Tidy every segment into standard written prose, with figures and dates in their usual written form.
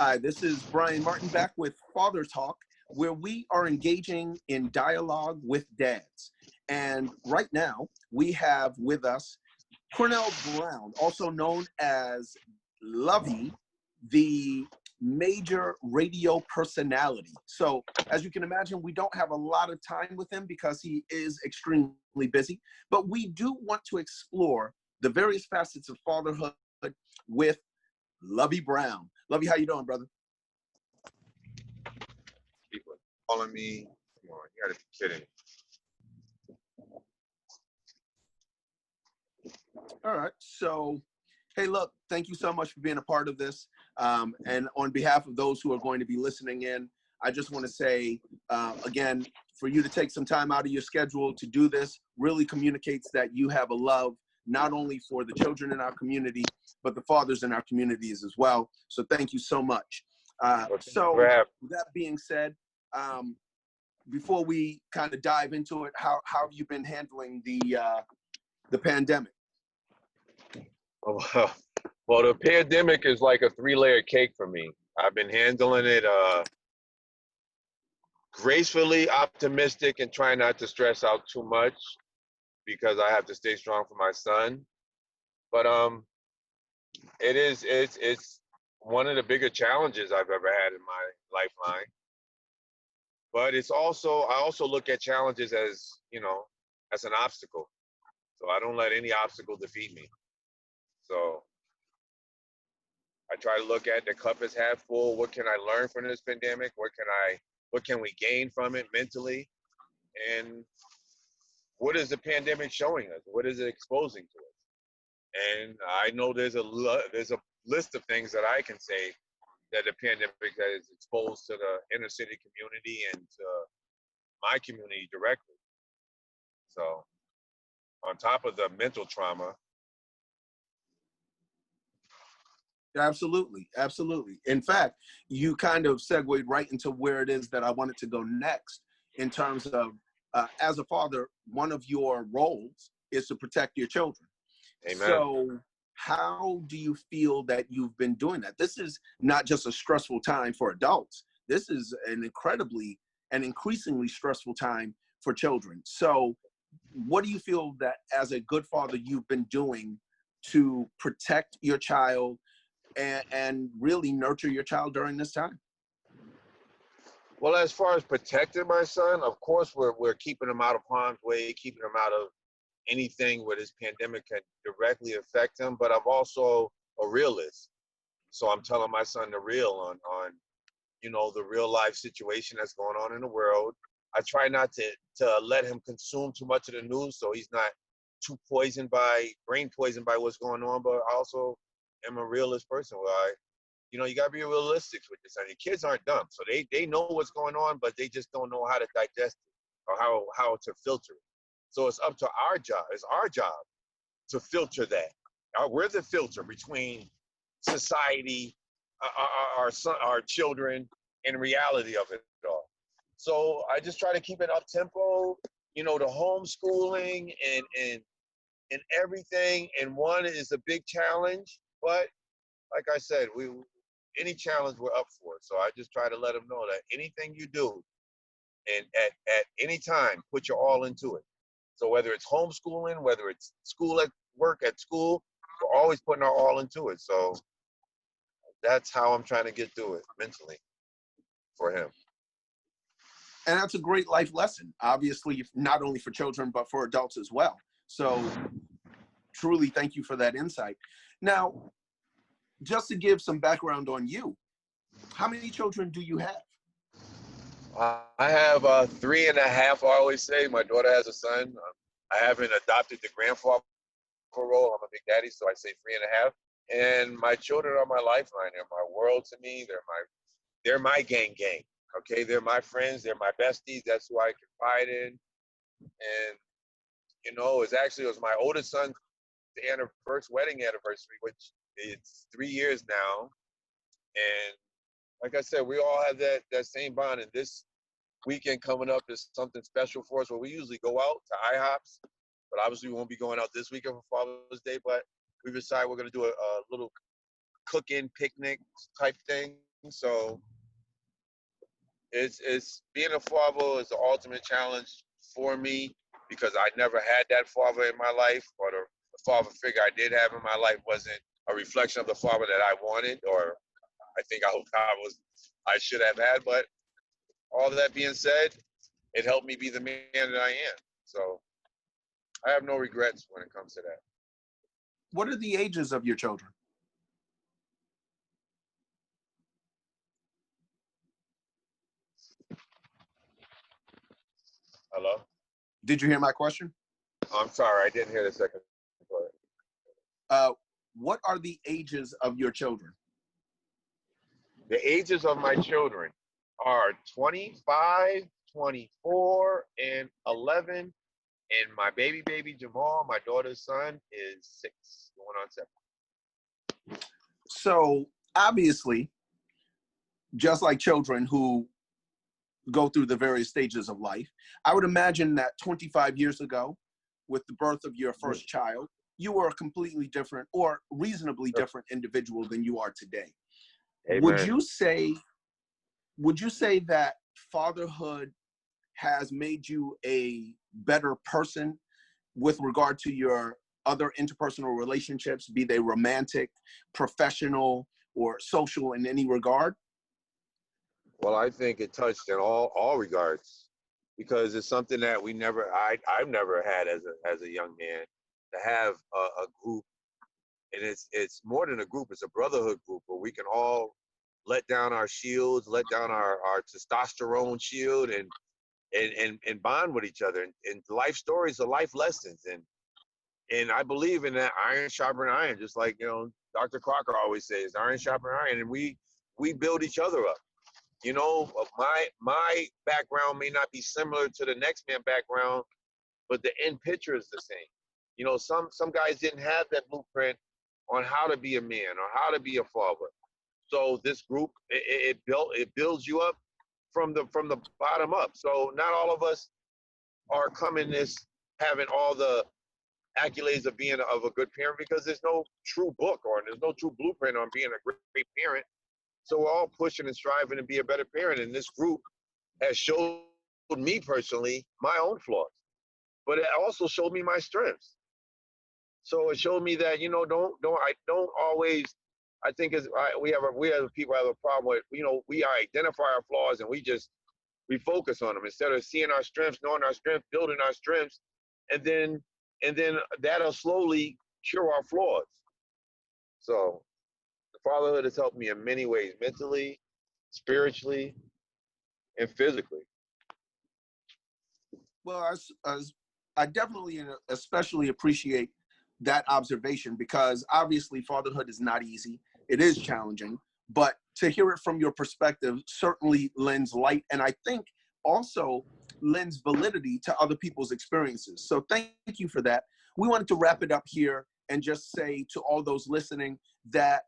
Hi, this is Brian Martin back with Father Talk, where we are engaging in dialogue with dads. And right now, we have with us Cornell Brown, also known as Lovey, the major radio personality. So, as you can imagine, we don't have a lot of time with him because he is extremely busy, but we do want to explore the various facets of fatherhood with Lovey Brown. Lovey, how you doing, brother? People calling me. Come on, you gotta be kidding. All right. So, hey, look, thank you so much for being a part of this. And on behalf of those who are going to be listening in, I just want to say, again, for you to take some time out of your schedule to do this really communicates that you have a love not only for the children in our community, but the fathers in our communities as well. So thank you so much. So with that being said, before we kind of dive into it, how have you been handling the pandemic? Well, the pandemic is like a 3-layer cake for me. I've been handling it gracefully, optimistic, and trying not to stress out too much because I have to stay strong for my son. But it's one of the bigger challenges I've ever had in my lifeline. But I also look at challenges as, as an obstacle. So I don't let any obstacle defeat me. So I try to look at the cup as half full. What can I learn from this pandemic? What can we gain from it mentally? And what is the pandemic showing us? What is it exposing to us? And I know there's a list of things that I can say that the pandemic has exposed to the inner city community and to my community directly. So on top of the mental trauma. Absolutely. Absolutely. In fact, you kind of segued right into where it is that I wanted to go next in terms of, as a father, one of your roles is to protect your children. Amen. So how do you feel that you've been doing that? This is not just a stressful time for adults. This is an increasingly stressful time for children. So what do you feel that as a good father you've been doing to protect your child and really nurture your child during this time? Well, as far as protecting my son, of course, we're keeping him out of harm's way, keeping him out of anything where this pandemic can directly affect him. But I'm also a realist, so I'm telling my son the real on the real life situation that's going on in the world. I try not to let him consume too much of the news, so he's not too brain poisoned by what's going on. But I also am a realist person where you gotta be realistic with this. Your kids aren't dumb, so they know what's going on, but they just don't know how to digest it or how to filter it. So it's up to our job. It's our job to filter that. We're the filter between society, our children, and reality of it all. So I just try to keep it up tempo. The homeschooling and everything. And one is a big challenge, but like I said, any challenge we're up for. So I just try to let them know that anything you do and at any time, put your all into it. So whether it's homeschooling, whether it's work at school, we're always putting our all into it. So that's how I'm trying to get through it mentally for him. And that's a great life lesson, obviously, not only for children, but for adults as well. So truly, thank you for that insight. Now, just to give some background on you, how many children do you have? I have 3.5. I always say my daughter has a son. I haven't adopted the grandfather role. I'm a big daddy, so I say 3.5. And my children are my lifeline. They're my world to me. They're my gang. Okay, they're my friends. They're my besties. That's who I confide in. And it was my oldest son's wedding anniversary, which it's 3 years now. And like I said, we all have that same bond. And this weekend coming up is something special for us where we usually go out to IHOPs, but obviously we won't be going out this weekend for Father's Day, but we decided we're going to do a little cook-in picnic type thing. So it's being a father is the ultimate challenge for me because I never had that father in my life, or the father figure I did have in my life wasn't a reflection of the father that I wanted, or I think I should have had. But all that being said, it helped me be the man that I am. So I have no regrets when it comes to that. What are the ages of your children? Hello? Did you hear my question? I'm sorry, I didn't hear the second part. Uh, what are the ages of your children? The ages of my children are 25, 24, and 11. And my baby Jamal, my daughter's son, is 6, going on 7. So obviously, just like children who go through the various stages of life, I would imagine that 25 years ago, with the birth of your first child, you were a completely different or reasonably different individual than you are today. Amen. Would you say that fatherhood has made you a better person with regard to your other interpersonal relationships, be they romantic, professional, or social in any regard? Well, I think it touched in all regards, because it's something that I've never had as a young man, to have a group, and it's more than a group, it's a brotherhood group where we can all let down our shields, let down our testosterone shield, and bond with each other, and life stories are life lessons, and I believe in that iron sharpening iron, just like Dr. Crocker always says, iron sharpening iron, and we build each other up. My background may not be similar to the next man background, but the end picture is the same. Some guys didn't have that blueprint on how to be a man or how to be a father. So this group, it builds you up from the bottom up. So not all of us are coming this having all the accolades of being of a good parent, because there's no true book, or there's no true blueprint on being a great parent. So we're all pushing and striving to be a better parent. And this group has showed me personally my own flaws, but it also showed me my strengths. So it showed me that I don't always. I think we have people have a problem with we identify our flaws and we focus on them instead of seeing our strengths, knowing our strengths, building our strengths, and then that'll slowly cure our flaws. So fatherhood has helped me in many ways, mentally, spiritually, and physically. Well, as I definitely and especially appreciate that observation, because obviously fatherhood is not easy. It is challenging, but to hear it from your perspective certainly lends light, and I think also lends validity to other people's experiences. So thank you for that. We wanted to wrap it up here and just say to all those listening that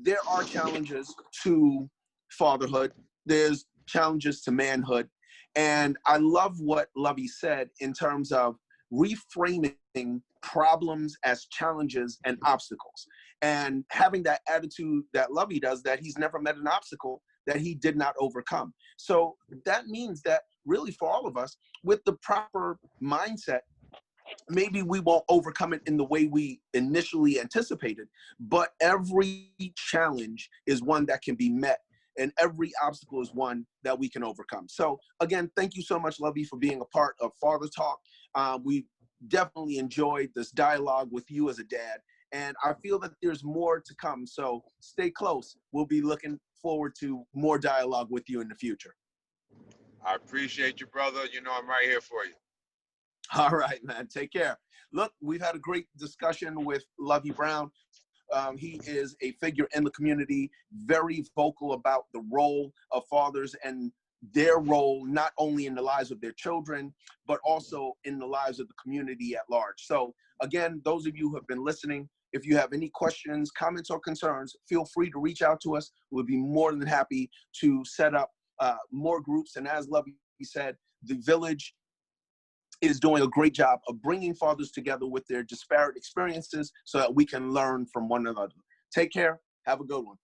there are challenges to fatherhood. There's challenges to manhood. And I love what Lovey said in terms of reframing problems as challenges and obstacles, and having that attitude that Lovey does, that he's never met an obstacle that he did not overcome. So that means that really for all of us, with the proper mindset, maybe we won't overcome it in the way we initially anticipated, but every challenge is one that can be met, and every obstacle is one that we can overcome. So again, thank you so much, Lovey, for being a part of Father Talk. We definitely enjoyed this dialogue with you as a dad, and I feel that there's more to come. So stay close. We'll be looking forward to more dialogue with you in the future. I appreciate you, brother. I'm right here for you. All right, man. Take care. Look, we've had a great discussion with Lovey Brown. He is a figure in the community, very vocal about the role of fathers and their role, not only in the lives of their children, but also in the lives of the community at large. So again, those of you who have been listening, if you have any questions, comments, or concerns, feel free to reach out to us. We'll be more than happy to set up more groups. And as Lovey said, the Village is doing a great job of bringing fathers together with their disparate experiences so that we can learn from one another. Take care. Have a good one.